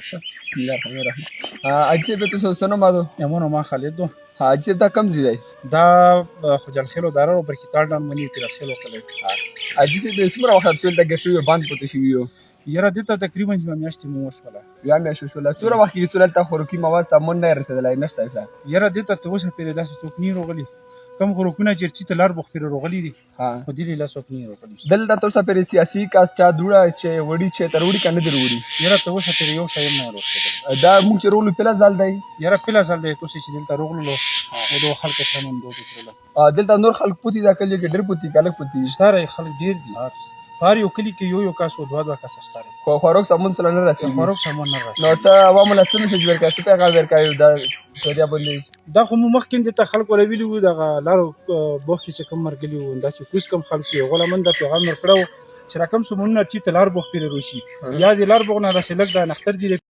بسم الله الرحمن الرحیم. حاجي صاحب ته څه نوم ده؟ یمونو ما خالد دو حاجي صاحب دا کوم ځای دی؟ دا خجل خیلو داره و برکتار ډان منی تیر خیلو کلی. حاجي صاحب څومره وخت سول د ګشوي باندې پته شوی یو؟ یره دته تقریبا چې میاشتې مو وشوله. یا میاشت وشوله. څومره وخت کې سول ته خوراکي مواد سامان نه رسیدلی نشته څه؟ یره دته ته اوسه پیری داسې څوک نه روغلی. کم خوراکونه چیرې ته لار بخ پیری روغلی دي. خو دې لا څوک نه روغلی. دلته تاسو پیری سیاسي کاس چا دوړه چې وړي چې تر وړي کنه دی وړي. یره ته اوسه پیری یو شایم نه روغلی. دا موږ چې رولو پله ځل دی. یره پله ځل دی تاسو چې دلته روغلو او دوه خلک سره من دوه کړل. دلته نور خلک پوتي دا کلی کې ډېر پوتي کله پوتي. ستاره خلک ډېر دي. هر یو کلی کې یو کاس او دوه کاس ستاره. خو خوراک سامان سره نه رسېږي. خوراک سامان نه رسېږي. نو ته عوامو له څه میسج ورکړې؟ څه پیغام ورکړې دا سوریا باندې؟ دا خو مو مخکې ته خلک ولویلي وو دغه لارو بوخ کې چې کوم مرګلي وو دا چې کوس کم خلک یې غوله من دا پیغام ورکړو چې راکم سمونه چې تلار بوخ پیری روشي یا دې لار بوغ نه رسېلک دا نختر دي